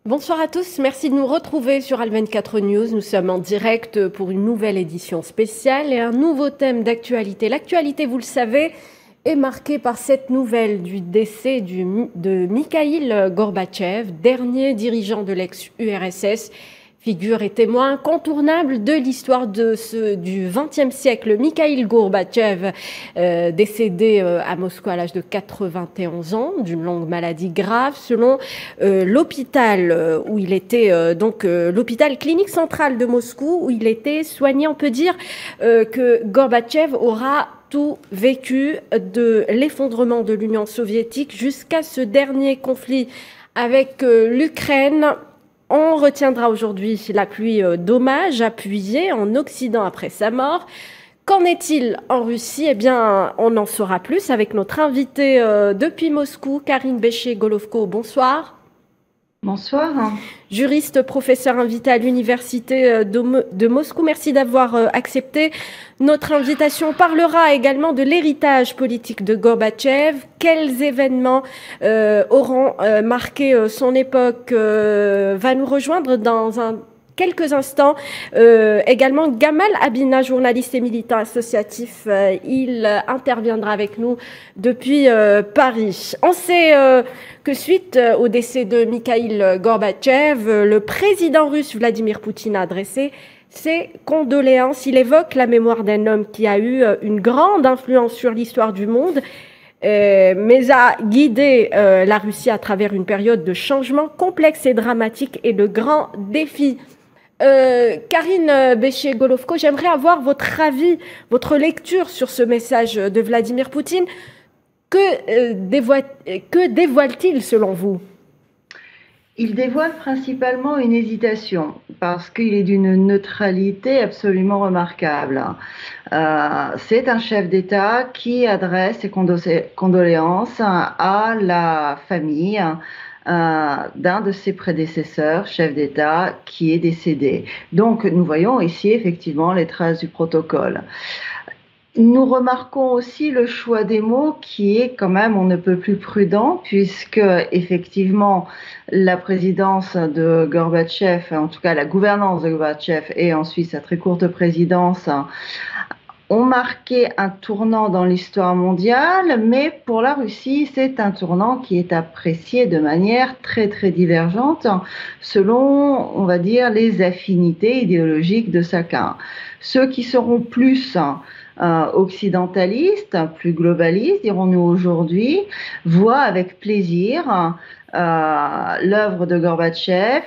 Bonsoir à tous, merci de nous retrouver sur Al24 News. Nous sommes en direct pour une nouvelle édition spéciale et un nouveau thème d'actualité. L'actualité, vous le savez, est marquée par cette nouvelle du décès de Mikhaïl Gorbatchev, dernier dirigeant de l'ex-URSS, figure et témoin incontournable de l'histoire du XXe siècle. Mikhaïl Gorbatchev, décédé à Moscou à l'âge de 91 ans, d'une longue maladie grave, selon l'hôpital où il était, l'hôpital clinique centrale de Moscou, où il était soigné. On peut dire que Gorbatchev aura tout vécu, de l'effondrement de l'Union soviétique jusqu'à ce dernier conflit avec l'Ukraine. On retiendra aujourd'hui la pluie d'hommages appuyés en Occident après sa mort. Qu'en est-il en Russie? Eh bien, on en saura plus avec notre invitée depuis Moscou, Karine Béché-Golovko. Bonsoir. Bonsoir. Juriste, professeur invité à l'université de Moscou. Merci d'avoir accepté notre invitation. On parlera également de l'héritage politique de Gorbatchev. Quels événements auront marqué son époque? Va nous rejoindre dans quelques instants. Également, Gamal Abina, journaliste et militant associatif, il interviendra avec nous depuis Paris. On sait que suite au décès de Mikhaïl Gorbatchev, le président russe Vladimir Poutine a adressé ses condoléances. Il évoque la mémoire d'un homme qui a eu une grande influence sur l'histoire du monde, mais a guidé la Russie à travers une période de changement complexe et dramatique et de grands défis. Karine Béché-Golovko, j'aimerais avoir votre avis, votre lecture sur ce message de Vladimir Poutine. Que dévoile-t-il selon vous? Il dévoile principalement une hésitation parce qu'il est d'une neutralité absolument remarquable. C'est un chef d'État qui adresse ses condoléances à la famille d'un de ses prédécesseurs, chef d'État, qui est décédé. Donc nous voyons ici effectivement les traces du protocole. Nous remarquons aussi le choix des mots qui est quand même on ne peut plus prudent puisque effectivement la présidence de Gorbatchev, en tout cas la gouvernance de Gorbatchev et ensuite sa très courte présidence ont marqué un tournant dans l'histoire mondiale, mais pour la Russie, c'est un tournant qui est apprécié de manière très très divergente selon, on va dire, les affinités idéologiques de chacun. Ceux qui seront plus occidentalistes, plus globalistes, dirons-nous aujourd'hui, voient avec plaisir l'œuvre de Gorbatchev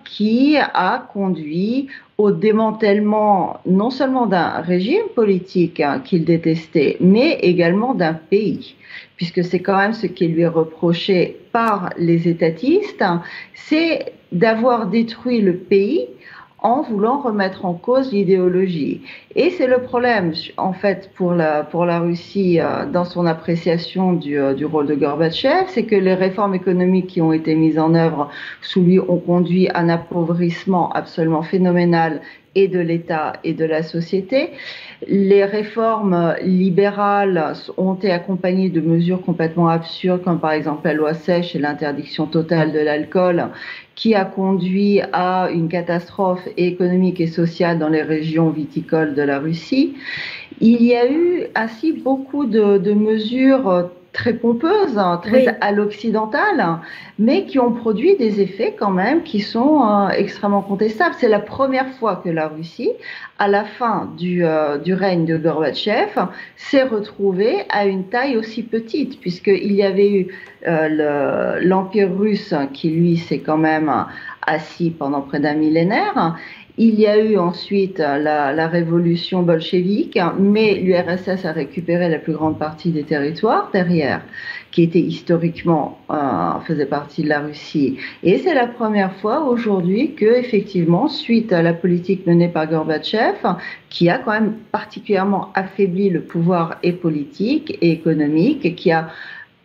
qui a conduit au démantèlement non seulement d'un régime politique qu'il détestait, mais également d'un pays, puisque c'est quand même ce qui lui est reproché par les étatistes, c'est d'avoir détruit le pays en voulant remettre en cause l'idéologie. Et c'est le problème, en fait, pour la Russie, dans son appréciation du rôle de Gorbatchev, c'est que les réformes économiques qui ont été mises en œuvre sous lui ont conduit à un appauvrissement absolument phénoménal et de l'État et de la société. Les réformes libérales ont été accompagnées de mesures complètement absurdes, comme par exemple la loi Sèche et l'interdiction totale de l'alcool, qui a conduit à une catastrophe économique et sociale dans les régions viticoles de la Russie. Il y a eu ainsi beaucoup de mesures très pompeuses, très à l'occidental, mais qui ont produit des effets quand même qui sont extrêmement contestables. C'est la première fois que la Russie, à la fin du règne de Gorbatchev, s'est retrouvée à une taille aussi petite, puisqu'il y avait eu l'Empire russe qui, lui, s'est quand même assis pendant près d'un millénaire. Il y a eu ensuite la révolution bolchevique, mais l'URSS a récupéré la plus grande partie des territoires derrière, qui étaient historiquement faisaient partie de la Russie. Et c'est la première fois aujourd'hui que, effectivement, suite à la politique menée par Gorbatchev, qui a quand même particulièrement affaibli le pouvoir et politique et économique, qui a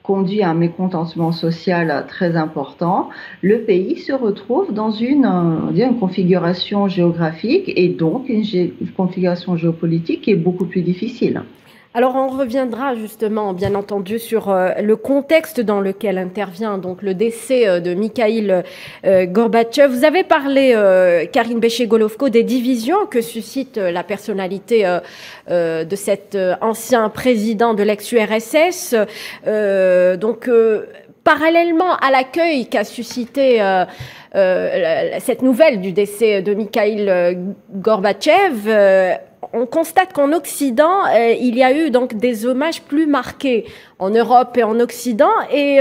conduit à un mécontentement social très important, le pays se retrouve dans une configuration géographique et donc une configuration géopolitique qui est beaucoup plus difficile. Alors on reviendra justement, bien entendu, sur le contexte dans lequel intervient donc le décès de Mikhaïl Gorbatchev. Vous avez parlé, Karine Béché-Golovko, des divisions que suscite la personnalité de cet ancien président de l'ex-URSS. Parallèlement à l'accueil qu'a suscité cette nouvelle du décès de Mikhaïl Gorbatchev, on constate qu'en Occident, il y a eu donc des hommages plus marqués en Europe et en Occident. Et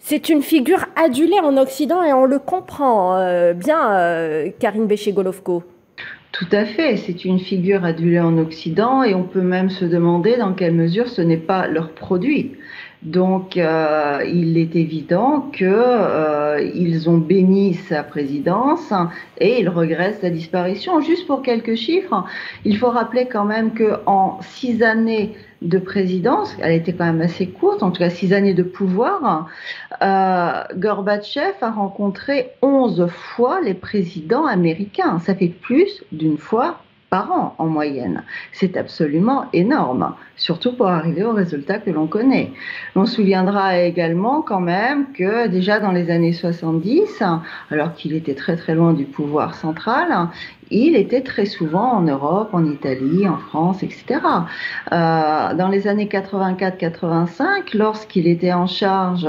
c'est une figure adulée en Occident et on le comprend bien, Karine Béché-Golovko. Tout à fait, c'est une figure adulée en Occident et on peut même se demander dans quelle mesure ce n'est pas leur produit. Donc, il est évident qu'ils ont béni sa présidence et ils regrettent sa disparition. Juste pour quelques chiffres, il faut rappeler quand même qu'en 6 années de présidence, elle était quand même assez courte, en tout cas 6 années de pouvoir, Gorbatchev a rencontré 11 fois les présidents américains. Ça fait plus d'une fois par an en moyenne. C'est absolument énorme, surtout pour arriver au résultat que l'on connaît. On se souviendra également quand même que déjà dans les années 70, alors qu'il était très très loin du pouvoir central, il était très souvent en Europe, en Italie, en France, etc. Dans les années 84-85, lorsqu'il était en charge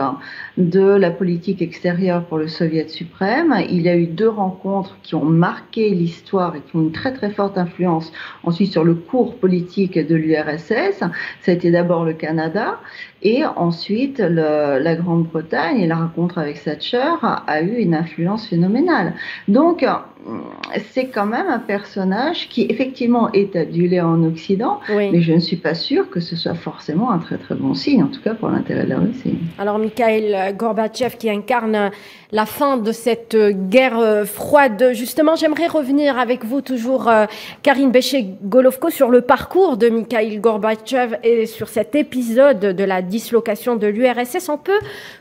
de la politique extérieure pour le Soviet suprême, il y a eu 2 rencontres qui ont marqué l'histoire et qui ont une très très forte influence ensuite sur le cours politique de l'URSS. Ça a été d'abord le Canada et ensuite la Grande-Bretagne, et la rencontre avec Thatcher a eu une influence phénoménale. Donc, c'est quand même un personnage qui effectivement est adulé en Occident, oui, mais je ne suis pas sûre que ce soit forcément un très très bon signe, en tout cas pour l'intérêt de la Russie. Alors Mikhaïl Gorbatchev qui incarne la fin de cette guerre froide. Justement, j'aimerais revenir avec vous toujours, Karine Béché-Golovko, sur le parcours de Mikhaïl Gorbatchev et sur cet épisode de la dislocation de l'URSS. On peut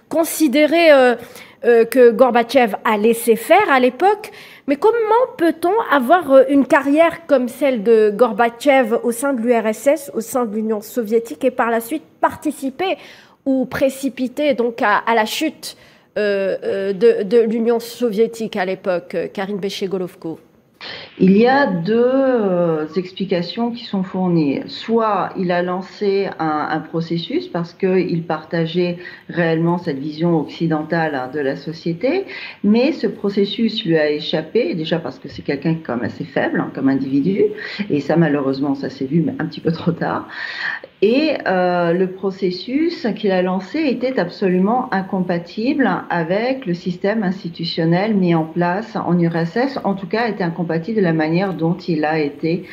considérer que Gorbatchev a laissé faire à l'époque, mais comment peut-on avoir une carrière comme celle de Gorbatchev au sein de l'URSS, au sein de l'Union soviétique, et par la suite participer ou précipiter donc à la chute de l'Union soviétique à l'époque, Karine Béché-Golovko? Il y a 2 explications qui sont fournies. Soit il a lancé un processus parce qu'il partageait réellement cette vision occidentale de la société, mais ce processus lui a échappé, déjà parce que c'est quelqu'un qui est quand même assez faible comme individu, et ça malheureusement ça s'est vu mais un petit peu trop tard. Et le processus qu'il a lancé était absolument incompatible avec le système institutionnel mis en place en URSS, en tout cas était incompatible de la manière dont il a été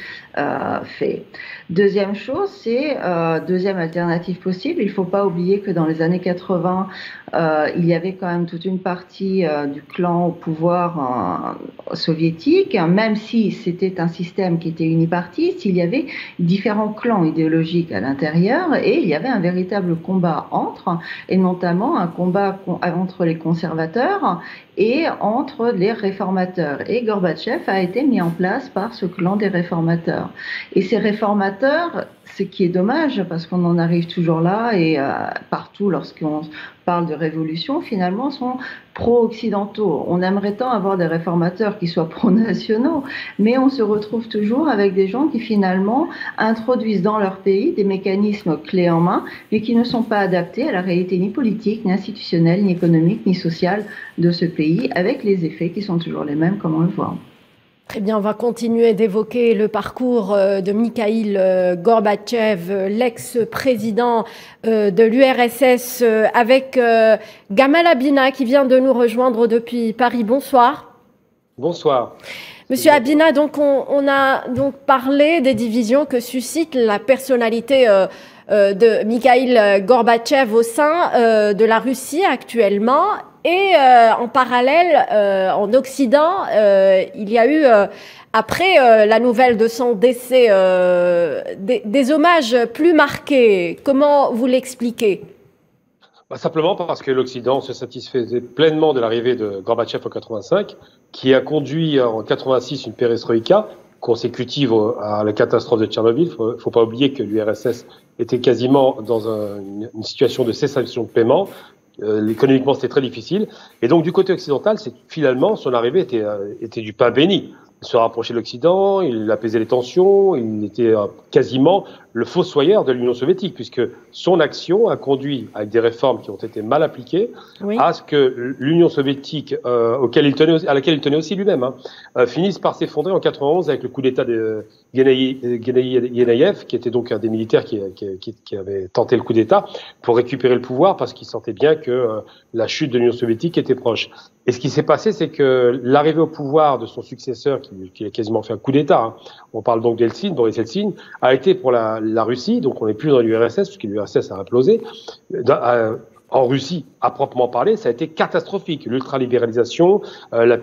fait. Deuxième chose, c'est deuxième alternative possible. Il ne faut pas oublier que dans les années 80, il y avait quand même toute une partie du clan au pouvoir soviétique, même si c'était un système qui était unipartite, il y avait différents clans idéologiques à l'intérieur et il y avait un véritable combat et notamment un combat entre les conservateurs et entre les réformateurs. Et Gorbatchev a été mis en place par ce clan des réformateurs. Et ces réformateurs, ce qui est dommage, parce qu'on en arrive toujours là, et partout lorsqu'on parle de révolution, finalement, sont pro-occidentaux. On aimerait tant avoir des réformateurs qui soient pro-nationaux, mais on se retrouve toujours avec des gens qui finalement introduisent dans leur pays des mécanismes clés en main, mais qui ne sont pas adaptés à la réalité ni politique, ni institutionnelle, ni économique, ni sociale de ce pays, avec les effets qui sont toujours les mêmes, comme on le voit. Très bien, on va continuer d'évoquer le parcours de Mikhaïl Gorbatchev, l'ex-président de l'URSS, avec Gamal Abina qui vient de nous rejoindre depuis Paris. Bonsoir. Bonsoir. Monsieur Abina, donc on a donc parlé des divisions que suscite la personnalité de Mikhaïl Gorbatchev au sein de la Russie actuellement. Et en parallèle, en Occident, il y a eu, après la nouvelle de son décès, des hommages plus marqués. Comment vous l'expliquez? Simplement parce que l'Occident se satisfaisait pleinement de l'arrivée de Gorbatchev en 85, qui a conduit en 86 une perestroïka consécutive à la catastrophe de Tchernobyl. Faut pas oublier que l'URSS était quasiment dans une situation de cessation de paiement. Économiquement, c'était très difficile. Et donc, du côté occidental, finalement, son arrivée était du pain béni. Il se rapprochait de l'Occident, il apaisait les tensions, il était quasiment le fossoyeur de l'Union soviétique, puisque son action a conduit, avec des réformes qui ont été mal appliquées, à ce que l'Union soviétique, à laquelle il tenait aussi lui-même, finisse par s'effondrer en 91 avec le coup d'État de Guenaï Yenayev, qui était donc un des militaires qui avait tenté le coup d'État pour récupérer le pouvoir, parce qu'il sentait bien que la chute de l'Union soviétique était proche. Et ce qui s'est passé, c'est que l'arrivée au pouvoir de son successeur, qui a quasiment fait un coup d'État, on parle donc d'Eltsine, Boris Eltsine, a été pour la Russie, donc on n'est plus dans l'URSS, puisque l'URSS a implosé, en Russie, à proprement parler, ça a été catastrophique. L'ultralibéralisation, la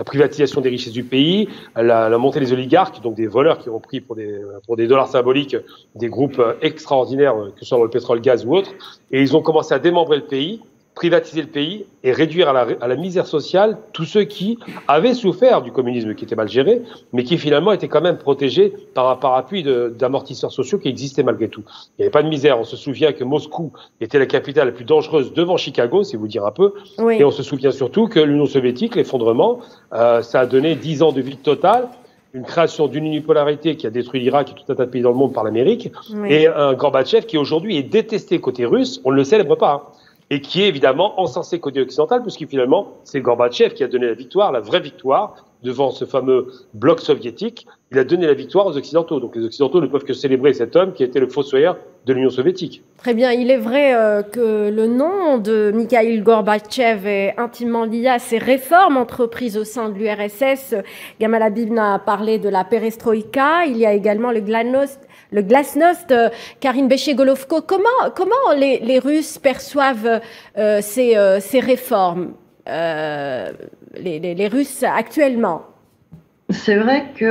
privatisation des richesses du pays, la montée des oligarques, donc des voleurs qui ont pris pour des dollars symboliques des groupes extraordinaires, que ce soit dans le pétrole, gaz ou autre, et ils ont commencé à démembrer le pays, privatiser le pays et réduire à la misère sociale tous ceux qui avaient souffert du communisme qui était mal géré, mais qui finalement étaient quand même protégés par un parapluie d'amortisseurs sociaux qui existaient malgré tout. Il n'y avait pas de misère. On se souvient que Moscou était la capitale la plus dangereuse devant Chicago, c'est vous dire un peu. Oui. Et on se souvient surtout que l'Union soviétique, l'effondrement, ça a donné 10 ans de vide total, une création d'une unipolarité qui a détruit l'Irak et tout un tas de pays dans le monde par l'Amérique, et un Gorbatchev qui aujourd'hui est détesté côté russe, on ne le célèbre pas, et qui est évidemment encensé côté occidental, puisque finalement, c'est Gorbatchev qui a donné la victoire, la vraie victoire, devant ce fameux bloc soviétique. Il a donné la victoire aux Occidentaux. Donc les Occidentaux ne peuvent que célébrer cet homme qui était le fossoyeur de l'Union soviétique. Très bien. Il est vrai que le nom de Mikhaïl Gorbatchev est intimement lié à ces réformes entreprises au sein de l'URSS. Gamal Habib a parlé de la perestroïka. Il y a également le glasnost, Karine Béché-Golovko. Comment les Russes perçoivent ces réformes, les Russes actuellement? C'est vrai que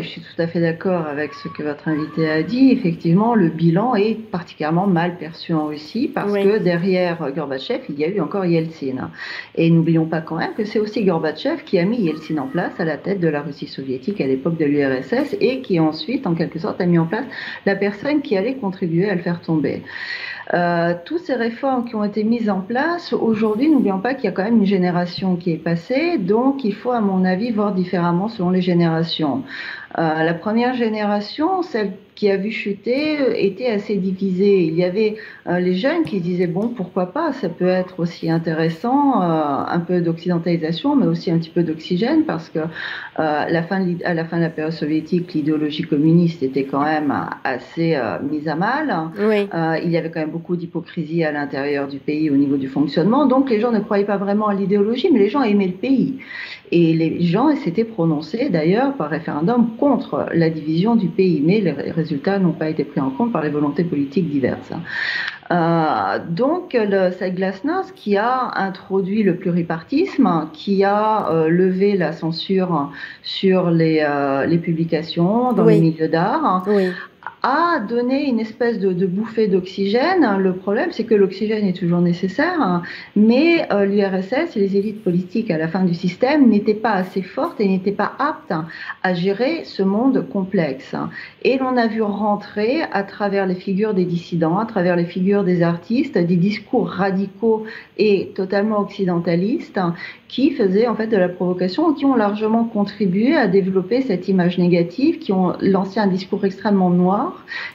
je suis tout à fait d'accord avec ce que votre invité a dit. Effectivement, le bilan est particulièrement mal perçu en Russie parce que derrière Gorbatchev, il y a eu encore Yeltsin. Et n'oublions pas quand même que c'est aussi Gorbatchev qui a mis Yeltsin en place à la tête de la Russie soviétique à l'époque de l'URSS et qui ensuite, en quelque sorte, a mis en place la personne qui allait contribuer à le faire tomber. Toutes ces réformes qui ont été mises en place, aujourd'hui, n'oublions pas qu'il y a quand même une génération qui est passée, donc il faut, à mon avis, voir différemment selon les générations. La première génération, celle qui a vu chuter, était assez divisée. Il y avait les jeunes qui disaient bon, pourquoi pas, ça peut être aussi intéressant, un peu d'occidentalisation, mais aussi un petit peu d'oxygène, parce que à la fin de la période soviétique, l'idéologie communiste était quand même assez mise à mal. Oui. Il y avait quand même beaucoup d'hypocrisie à l'intérieur du pays au niveau du fonctionnement, donc les gens ne croyaient pas vraiment à l'idéologie, mais les gens aimaient le pays. Et les gens s'étaient prononcés d'ailleurs par référendum contre la division du pays, mais les résultats n'ont pas été pris en compte par les volontés politiques diverses. Donc, c'est Glasnost qui a introduit le pluripartisme, qui a levé la censure sur les publications dans les milieux d'art. Oui. A donné une espèce de bouffée d'oxygène. Le problème, c'est que l'oxygène est toujours nécessaire, mais l'URSS et les élites politiques à la fin du système n'étaient pas assez fortes et n'étaient pas aptes à gérer ce monde complexe. Et l'on a vu rentrer à travers les figures des dissidents, à travers les figures des artistes, des discours radicaux et totalement occidentalistes qui faisaient en fait de la provocation, qui ont largement contribué à développer cette image négative, qui ont lancé un discours extrêmement noir,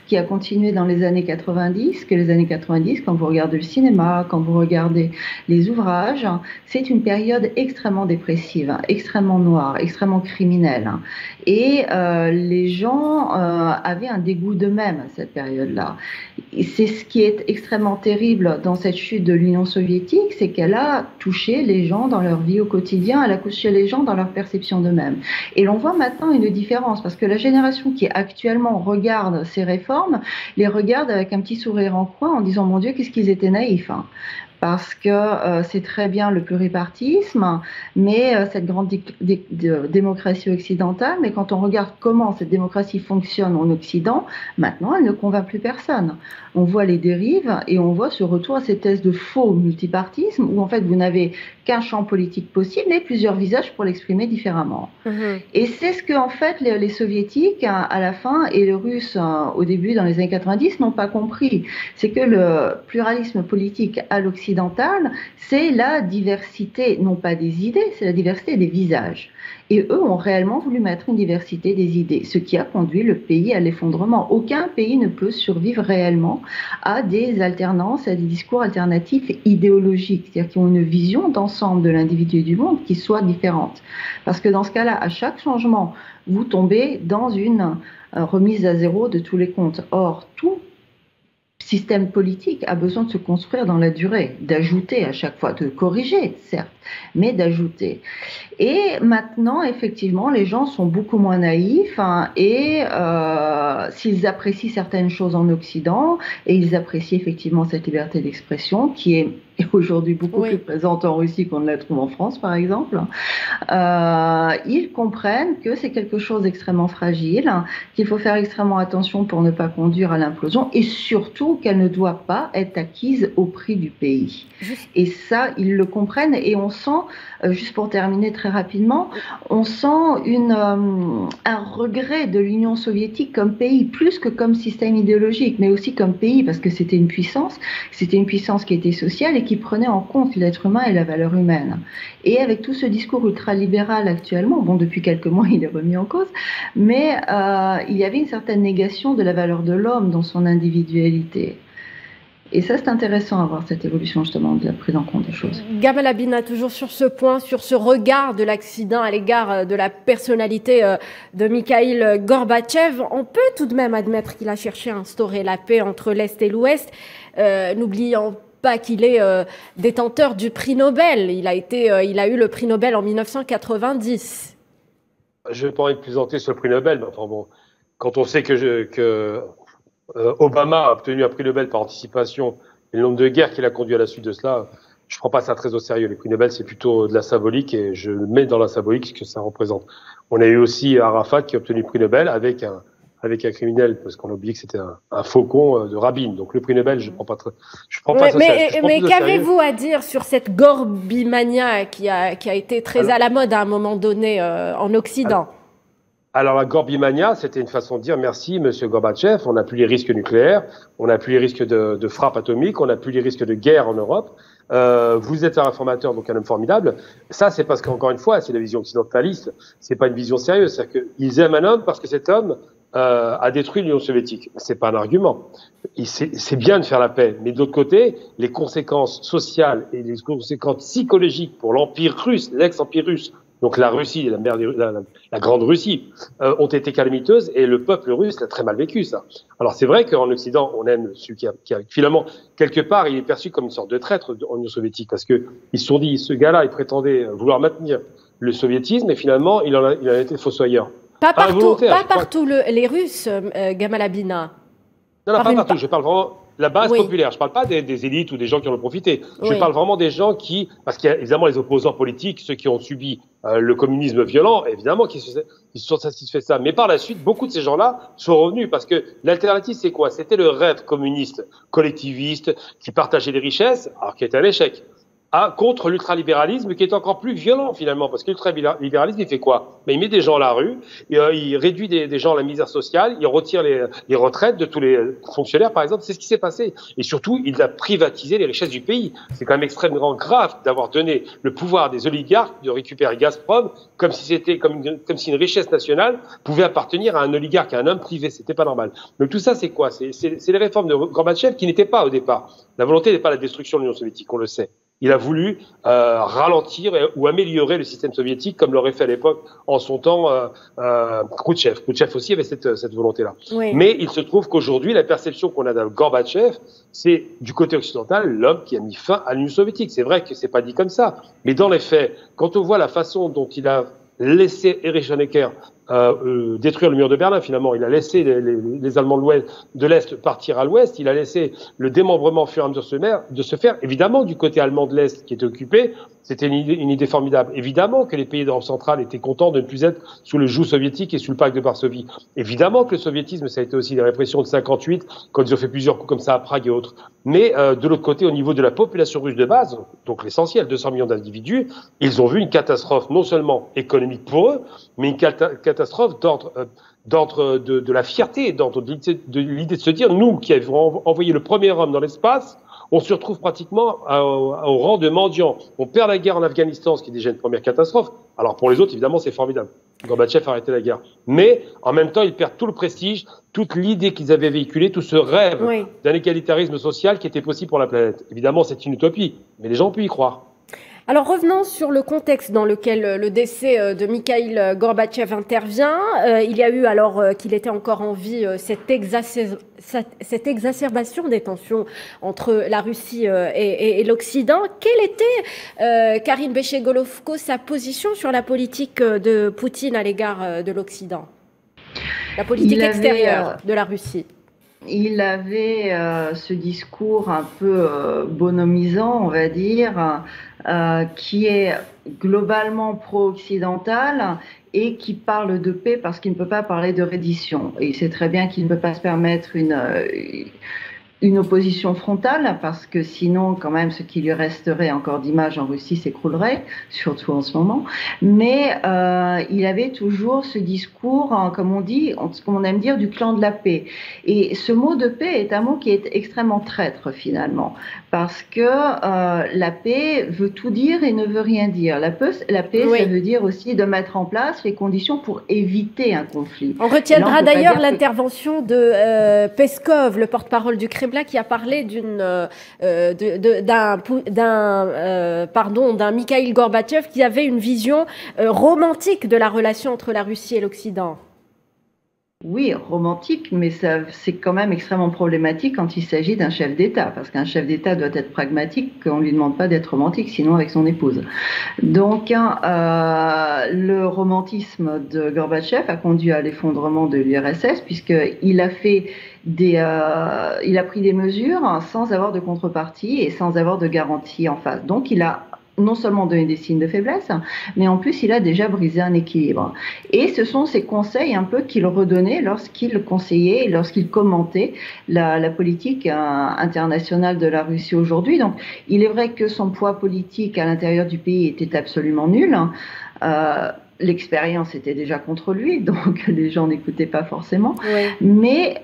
qui a continué dans les années 90, que les années 90, quand vous regardez le cinéma, quand vous regardez les ouvrages, c'est une période extrêmement dépressive, extrêmement noire, extrêmement criminelle. Et les gens avaient un dégoût d'eux-mêmes à cette période-là. C'est ce qui est extrêmement terrible dans cette chute de l'Union soviétique, c'est qu'elle a touché les gens dans leur vie au quotidien, elle a touché les gens dans leur perception d'eux-mêmes. Et l'on voit maintenant une différence, parce que la génération qui actuellement regarde ces réformes, les regarde avec un petit sourire en coin en disant « Mon Dieu, qu'est-ce qu'ils étaient naïfs hein !» parce que c'est très bien le pluripartisme, mais cette grande démocratie occidentale, mais quand on regarde comment cette démocratie fonctionne en Occident, maintenant elle ne convainc plus personne. On voit les dérives et on voit ce retour à cette thèse de faux multipartisme où en fait vous n'avez qu'un champ politique possible et plusieurs visages pour l'exprimer différemment. Et c'est ce que en fait les soviétiques à la fin et les russes au début dans les années 90 n'ont pas compris. C'est que le pluralisme politique à l'occidental, c'est la diversité, non pas des idées, c'est la diversité des visages. Et eux ont réellement voulu mettre une diversité des idées, ce qui a conduit le pays à l'effondrement. Aucun pays ne peut survivre réellement à des alternances, à des discours alternatifs idéologiques, c'est-à-dire qui ont une vision d'ensemble de l'individu et du monde qui soit différente. Parce que dans ce cas-là, à chaque changement, vous tombez dans une remise à zéro de tous les comptes. Or, tout système politique a besoin de se construire dans la durée, d'ajouter à chaque fois, de corriger, certes, mais d'ajouter. Et maintenant, effectivement, les gens sont beaucoup moins naïfs et s'ils apprécient certaines choses en Occident, et ils apprécient effectivement cette liberté d'expression qui est aujourd'hui beaucoup plus présente en Russie qu'on ne la trouve en France, par exemple, ils comprennent que c'est quelque chose d'extrêmement fragile, qu'il faut faire extrêmement attention pour ne pas conduire à l'implosion et surtout qu'elle ne doit pas être acquise au prix du pays. Et ça, ils le comprennent et on sent, juste pour terminer très rapidement, on sent un regret de l'Union soviétique comme pays, plus que comme système idéologique, mais aussi comme pays, parce que c'était une puissance qui était sociale et qui prenait en compte l'être humain et la valeur humaine. Et avec tout ce discours ultralibéral actuellement, bon, depuis quelques mois, il est remis en cause, mais il y avait une certaine négation de la valeur de l'homme dans son individualité. Et ça, c'est intéressant à voir cette évolution justement de la prise en compte des choses. Gamal Abina, toujours sur ce point, sur ce regard de l'Occident à l'égard de la personnalité de Mikhaïl Gorbatchev, on peut tout de même admettre qu'il a cherché à instaurer la paix entre l'Est et l'Ouest, n'oubliant pas qu'il est détenteur du prix Nobel. Il a eu le prix Nobel en 1990. Je n'ai pas envie de plaisanter sur le prix Nobel, mais enfin bon, quand on sait que Obama a obtenu un prix Nobel par anticipation et le nombre de guerres qu'il a conduit à la suite de cela, je ne prends pas ça très au sérieux. Les prix Nobel, c'est plutôt de la symbolique et je mets dans la symbolique ce que ça représente. On a eu aussi Arafat qui a obtenu le prix Nobel avec un criminel, parce qu'on a oublié que c'était un faucon de Rabin. Donc le prix Nobel, je prends pas ça. Mais qu'avez-vous à dire sur cette gorbimania qui a été très à la mode à un moment donné en Occident? Alors la gorbimania, c'était une façon de dire merci, monsieur Gorbatchev, on n'a plus les risques nucléaires, on n'a plus les risques de frappe atomique, on n'a plus les risques de guerre en Europe. Vous êtes un réformateur, donc un homme formidable. Ça, c'est parce qu'encore une fois, c'est la vision occidentaliste, c'est pas une vision sérieuse. C'est-à-dire qu'ils aiment un homme parce que cet homme a détruit l'Union soviétique. C'est pas un argument. C'est bien de faire la paix, mais de l'autre côté, les conséquences sociales et les conséquences psychologiques pour l'Empire russe, l'ex-Empire russe, donc la Russie, la grande Russie, ont été calamiteuses et le peuple russe l'a très mal vécu, ça. Alors c'est vrai qu'en Occident, on aime celui qui a finalement, quelque part, il est perçu comme une sorte de traître en Union soviétique parce que ils se sont dit, ce gars-là, il prétendait vouloir maintenir le soviétisme et finalement, il en a été fossoyeur. Pas partout les Russes, Gamal Abina. Non, pas partout. Je parle vraiment la base populaire. Je parle pas des élites ou des gens qui en ont profité. Je parle vraiment des gens parce qu'il y a évidemment les opposants politiques, ceux qui ont subi le communisme violent, évidemment, qui se sont satisfaits de ça. Mais par la suite, beaucoup de ces gens-là sont revenus parce que l'alternative, c'est quoi? C'était le rêve communiste, collectiviste, qui partageait les richesses, alors qui était un échec. Contre l'ultralibéralisme qui est encore plus violent finalement, parce que l'ultralibéralisme il fait quoi? Il met des gens à la rue, il réduit des gens à la misère sociale, il retire les retraites de tous les fonctionnaires par exemple, c'est ce qui s'est passé. Et surtout, il a privatisé les richesses du pays. C'est quand même extrêmement grave d'avoir donné le pouvoir des oligarques de récupérer Gazprom comme si une richesse nationale pouvait appartenir à un oligarque, à un homme privé. C'était pas normal. Donc tout ça c'est quoi? C'est les réformes de Gorbatchev qui n'étaient pas au départ. La volonté n'est pas la destruction de l'Union soviétique, on le sait. Il a voulu ralentir ou améliorer le système soviétique, comme l'aurait fait à l'époque, en son temps, Khrouchtchev. Khrouchtchev aussi avait cette volonté-là. Oui. Mais il se trouve qu'aujourd'hui, la perception qu'on a de Gorbatchev, c'est du côté occidental, l'homme qui a mis fin à l'Union soviétique. C'est vrai que c'est pas dit comme ça, mais dans les faits, quand on voit la façon dont il a laissé Erich Honecker détruire le mur de Berlin. Finalement, il a laissé les Allemands de l'Est partir à l'Ouest. Il a laissé le démembrement au fur et à mesure de se faire. Évidemment, du côté allemand de l'Est qui était occupé, c'était une idée formidable. Évidemment que les pays d'Europe centrale étaient contents de ne plus être sous le joug soviétique et sous le pacte de Varsovie. Évidemment que le soviétisme, ça a été aussi des répressions de 58, quand ils ont fait plusieurs coups comme ça à Prague et autres. Mais de l'autre côté, au niveau de la population russe de base, donc l'essentiel, 200 millions d'individus, ils ont vu une catastrophe non seulement économique pour eux, mais une catastrophe d'ordre de la fierté, d'ordre de l'idée de se dire, nous qui avons envoyé le premier homme dans l'espace, on se retrouve pratiquement au rang de mendiants. On perd la guerre en Afghanistan, ce qui est déjà une première catastrophe. Alors pour les autres, évidemment, c'est formidable. Gorbatchev a arrêté la guerre. Mais en même temps, ils perdent tout le prestige, toute l'idée qu'ils avaient véhiculée, tout ce rêve d'un égalitarisme social qui était possible pour la planète. Évidemment, c'est une utopie, mais les gens ont pu y croire. Alors revenons sur le contexte dans lequel le décès de Mikhaïl Gorbatchev intervient. Il y a eu, alors qu'il était encore en vie, cette exacerbation des tensions entre la Russie et l'Occident. Quelle était, Karine Béché-Golovko, sa position sur la politique de Poutine à l'égard de l'Occident, la politique extérieure de la Russie? Il avait ce discours un peu bonhomisant, on va dire, qui est globalement pro-occidental et qui parle de paix parce qu'il ne peut pas parler de reddition. Et il sait très bien qu'il ne peut pas se permettre une opposition frontale, parce que sinon, quand même, ce qui lui resterait encore d'image en Russie s'écroulerait, surtout en ce moment. Mais il avait toujours ce discours, comme on dit, comme on aime dire, du clan de la paix. Et ce mot de paix est un mot qui est extrêmement traître, finalement, parce que la paix veut tout dire et ne veut rien dire. La paix, ça veut dire aussi de mettre en place les conditions pour éviter un conflit. On retiendra d'ailleurs l'intervention de Peskov, le porte-parole du Kremlin, qui a parlé d'un Mikhaïl Gorbatchev qui avait une vision romantique de la relation entre la Russie et l'Occident. Oui, romantique, mais c'est quand même extrêmement problématique quand il s'agit d'un chef d'État, parce qu'un chef d'État doit être pragmatique, qu'on ne lui demande pas d'être romantique, sinon avec son épouse. Donc, le romantisme de Gorbatchev a conduit à l'effondrement de l'URSS, puisqu'il a fait il a pris des mesures sans avoir de contrepartie et sans avoir de garantie en face. Donc, il a non seulement donné des signes de faiblesse, mais en plus, il a déjà brisé un équilibre. Et ce sont ces conseils un peu qu'il redonnait lorsqu'il conseillait, lorsqu'il commentait la politique internationale de la Russie aujourd'hui. Donc, il est vrai que son poids politique à l'intérieur du pays était absolument nul. L'expérience était déjà contre lui, donc les gens n'écoutaient pas forcément. Oui. Mais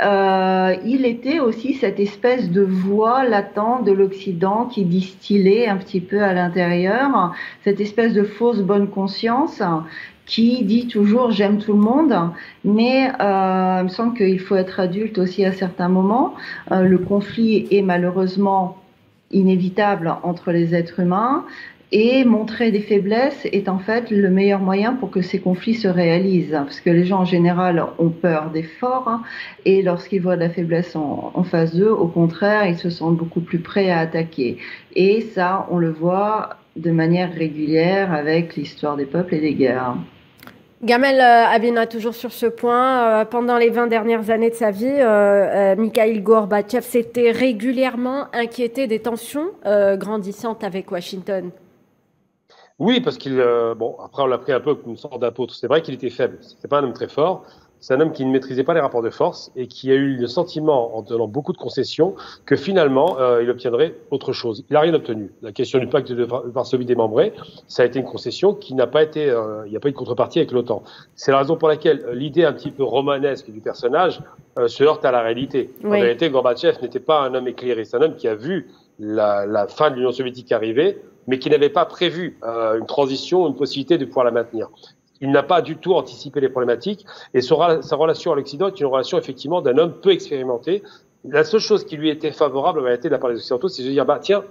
il était aussi cette espèce de voix latente de l'Occident qui distillait un petit peu à l'intérieur, cette espèce de fausse bonne conscience qui dit toujours « j'aime tout le monde », mais il me semble qu'il faut être adulte aussi à certains moments. Le conflit est malheureusement inévitable entre les êtres humains. Et montrer des faiblesses est en fait le meilleur moyen pour que ces conflits se réalisent. Parce que les gens en général ont peur des forts, et lorsqu'ils voient de la faiblesse en face d'eux, au contraire, ils se sentent beaucoup plus prêts à attaquer. Et ça, on le voit de manière régulière avec l'histoire des peuples et des guerres. Gamel Habina, toujours sur ce point, pendant les 20 dernières années de sa vie, Mikhaïl Gorbatchev s'était régulièrement inquiété des tensions grandissantes avec Washington. Oui, parce après on l'a pris un peu comme une sorte d'apôtre. C'est vrai qu'il était faible. C'était pas un homme très fort. C'est un homme qui ne maîtrisait pas les rapports de force et qui a eu le sentiment, en donnant beaucoup de concessions, que finalement, il obtiendrait autre chose. Il n'a rien obtenu. La question du pacte de Varsovie démembré, ça a été une concession qui n'a pas été, il n'y a pas eu de contrepartie avec l'OTAN. C'est la raison pour laquelle l'idée un petit peu romanesque du personnage se heurte à la réalité. Oui. En réalité, Gorbatchev n'était pas un homme éclairé. C'est un homme qui a vu la fin de l'Union soviétique arriver, mais qui n'avait pas prévu une transition, une possibilité de pouvoir la maintenir. Il n'a pas du tout anticipé les problématiques et sa relation à l'Occident est une relation effectivement d'un homme peu expérimenté. La seule chose qui lui était favorable en réalité de la part des Occidentaux, c'est de dire tiens,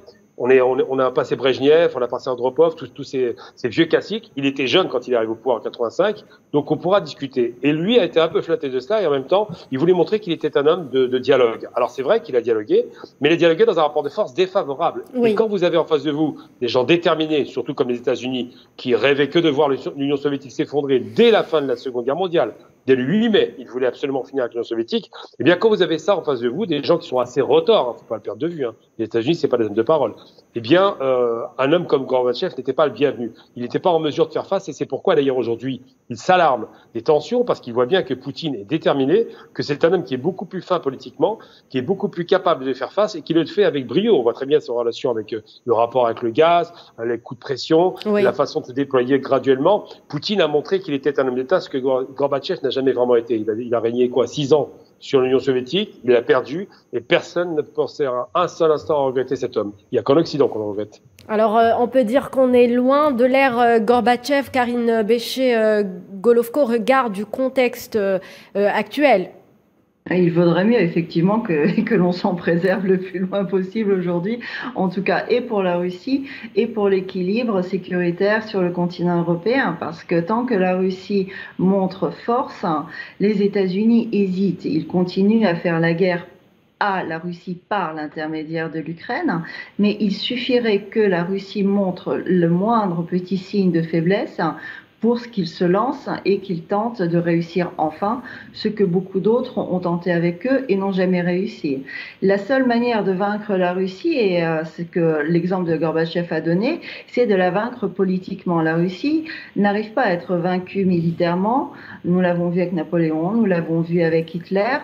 On a passé Brejnev, on a passé Andropov, tous ces vieux classiques. Il était jeune quand il arrive au pouvoir en 85, donc on pourra discuter. Et lui a été un peu flatté de cela, et en même temps, il voulait montrer qu'il était un homme de dialogue. Alors c'est vrai qu'il a dialogué, mais il a dialogué dans un rapport de force défavorable. Oui. Et quand vous avez en face de vous des gens déterminés, surtout comme les États-Unis, qui rêvaient que de voir l'Union soviétique s'effondrer dès la fin de la Seconde Guerre mondiale, dès le 8 mai, il voulait absolument finir avec l'Union soviétique. Eh bien, quand vous avez ça en face de vous, des gens qui sont assez retors, faut pas le perdre de vue, les États-Unis, c'est pas des hommes de parole. Eh bien, un homme comme Gorbatchev n'était pas le bienvenu. Il n'était pas en mesure de faire face, et c'est pourquoi d'ailleurs aujourd'hui, il s'alarme des tensions, parce qu'il voit bien que Poutine est déterminé, que c'est un homme qui est beaucoup plus fin politiquement, qui est beaucoup plus capable de faire face, et qui le fait avec brio. On voit très bien son relation avec le rapport avec le gaz, les coups de pression, oui. La façon de se déployer graduellement. Poutine a montré qu'il était un homme d'État, ce que Gorbatchev n'a jamais vraiment été. Il a régné 6 ans sur l'Union soviétique, il a perdu, et personne ne pensait un seul instant à regretter cet homme. Il n'y a qu'en Occident qu'on le regrette. Alors, on peut dire qu'on est loin de l'ère Gorbatchev. Karine Bécher-Golovko regarde du contexte actuel. Il vaudrait mieux effectivement que l'on s'en préserve le plus loin possible aujourd'hui, en tout cas et pour la Russie et pour l'équilibre sécuritaire sur le continent européen, parce que tant que la Russie montre force, les États-Unis hésitent, ils continuent à faire la guerre à la Russie par l'intermédiaire de l'Ukraine, mais il suffirait que la Russie montre le moindre petit signe de faiblesse pour ce qu'il se lance et qu'il tente de réussir enfin ce que beaucoup d'autres ont tenté avec eux et n'ont jamais réussi. La seule manière de vaincre la Russie, et c'est que l'exemple de Gorbatchev a donné, c'est de la vaincre politiquement. La Russie n'arrive pas à être vaincue militairement. Nous l'avons vu avec Napoléon, nous l'avons vu avec Hitler,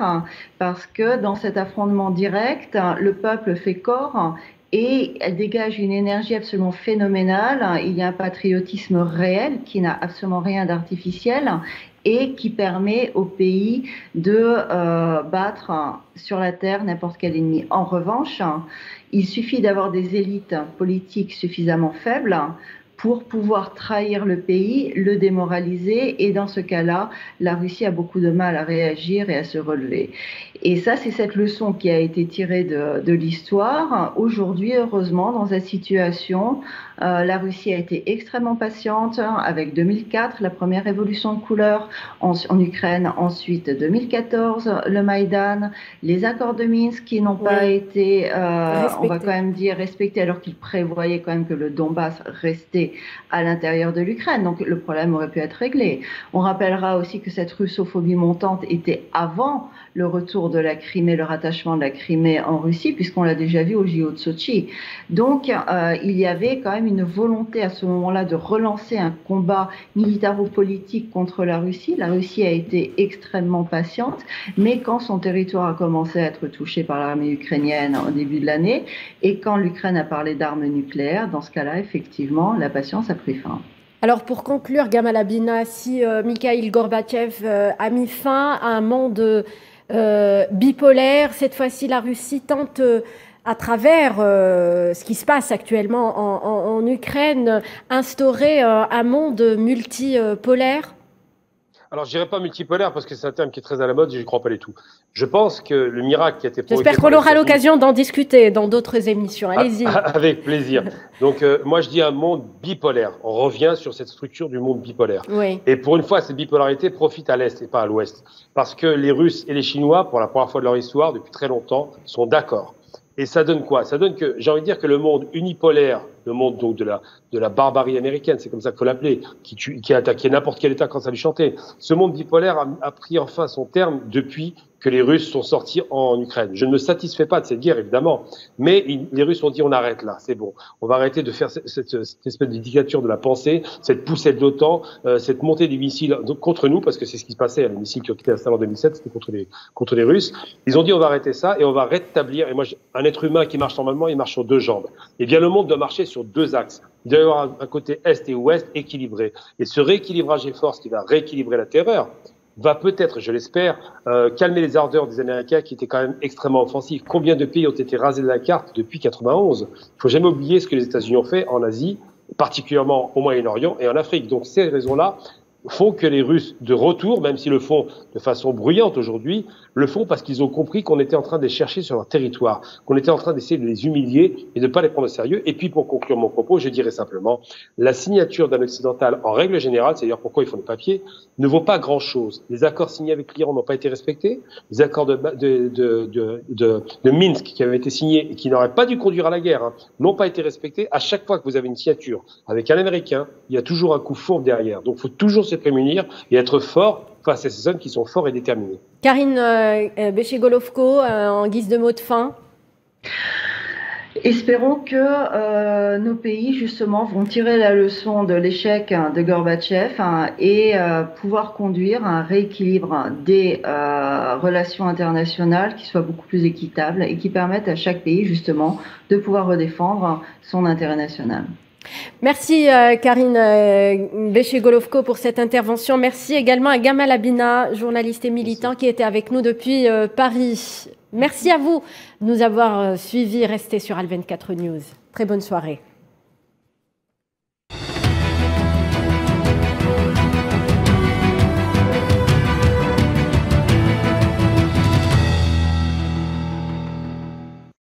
parce que dans cet affrontement direct, le peuple fait corps et elle dégage une énergie absolument phénoménale. Il y a un patriotisme réel qui n'a absolument rien d'artificiel et qui permet au pays de battre sur la terre n'importe quel ennemi. En revanche, il suffit d'avoir des élites politiques suffisamment faibles pour pouvoir trahir le pays, le démoraliser, et dans ce cas-là, la Russie a beaucoup de mal à réagir et à se relever. Et ça, c'est cette leçon qui a été tirée de l'histoire. Aujourd'hui, heureusement, dans cette situation, la Russie a été extrêmement patiente, avec 2004, la première révolution de couleur en Ukraine, ensuite 2014, le Maïdan, les accords de Minsk qui n'ont pas été, on va quand même dire, respectés, alors qu'ils prévoyaient quand même que le Donbass restait à l'intérieur de l'Ukraine. Donc le problème aurait pu être réglé. On rappellera aussi que cette russophobie montante était avant le retour de la Crimée, le rattachement de la Crimée en Russie, puisqu'on l'a déjà vu au JO de Sotchi. Donc il y avait quand même une volonté à ce moment-là de relancer un combat militaro-politique contre la Russie. La Russie a été extrêmement patiente, mais quand son territoire a commencé à être touché par l'armée ukrainienne au début de l'année, et quand l'Ukraine a parlé d'armes nucléaires, dans ce cas-là, effectivement, la patience a pris fin. Alors pour conclure, Gamal Abina, si Mikhaïl Gorbatchev a mis fin à un monde bipolaire, cette fois-ci la Russie tente à travers ce qui se passe actuellement en Ukraine, instaurer un monde multipolaire? Alors, je dirais pas multipolaire parce que c'est un terme qui est très à la mode et je ne crois pas du tout. Je pense que le miracle qui a été provoqué... J'espère qu'on aura l'occasion d'en discuter dans d'autres émissions. Allez-y. Avec plaisir. Donc, moi, je dis un monde bipolaire. On revient sur cette structure du monde bipolaire. Oui. Et pour une fois, cette bipolarité profite à l'Est et pas à l'Ouest. Parce que les Russes et les Chinois, pour la première fois de leur histoire, depuis très longtemps, sont d'accord. Et ça donne quoi? Ça donne que, j'ai envie de dire que le monde unipolaire, le monde donc de la barbarie américaine, c'est comme ça qu'il faut l'appeler, qui a attaqué n'importe quel État quand ça lui chantait. Ce monde bipolaire a pris enfin son terme depuis que les Russes sont sortis en Ukraine. Je ne me satisfais pas de cette guerre, évidemment, mais les Russes ont dit on arrête là, c'est bon. On va arrêter de faire cette espèce de dictature de la pensée, cette poussée de l'OTAN, cette montée des missiles contre nous, parce que c'est ce qui se passait, les missiles qui ont quitté l'instal en 2007, c'était contre les Russes. Ils ont dit on va arrêter ça et on va rétablir, et moi, un être humain qui marche normalement, il marche sur deux jambes. Eh bien, le monde doit marcher sur deux axes. Il doit y avoir un côté Est et Ouest équilibré. Et ce rééquilibrage des forces qui va rééquilibrer la terreur, va peut-être, je l'espère, calmer les ardeurs des Américains qui étaient quand même extrêmement offensifs. Combien de pays ont été rasés de la carte depuis 91? Il faut jamais oublier ce que les États-Unis ont fait en Asie, particulièrement au Moyen-Orient et en Afrique. Donc ces raisons-là, font que les Russes, de retour, même s'ils le font de façon bruyante aujourd'hui, le font parce qu'ils ont compris qu'on était en train de les chercher sur leur territoire, qu'on était en train d'essayer de les humilier et de ne pas les prendre au sérieux. Et puis, pour conclure mon propos, je dirais simplement, la signature d'un occidental, en règle générale, c'est-à-dire pourquoi ils font des papiers, ne vaut pas grand-chose. Les accords signés avec l'Iran n'ont pas été respectés. Les accords de Minsk qui avaient été signés et qui n'auraient pas dû conduire à la guerre, n'ont pas été respectés. À chaque fois que vous avez une signature avec un Américain, il y a toujours un coup fourbe derrière. Donc, il faut toujours se prémunir et être fort face à ces hommes qui sont forts et déterminés. Karine Béché-Golovko, en guise de mot de fin. Espérons que nos pays, justement, vont tirer la leçon de l'échec de Gorbatchev et pouvoir conduire un rééquilibre des relations internationales qui soit beaucoup plus équitable et qui permettent à chaque pays, justement, de pouvoir redéfendre son intérêt national. Merci Karine Béché-Golovko pour cette intervention. Merci également à Gamal Abina, journaliste et militant qui était avec nous depuis Paris. Merci à vous de nous avoir suivis. Restez sur Al 24 News. Très bonne soirée.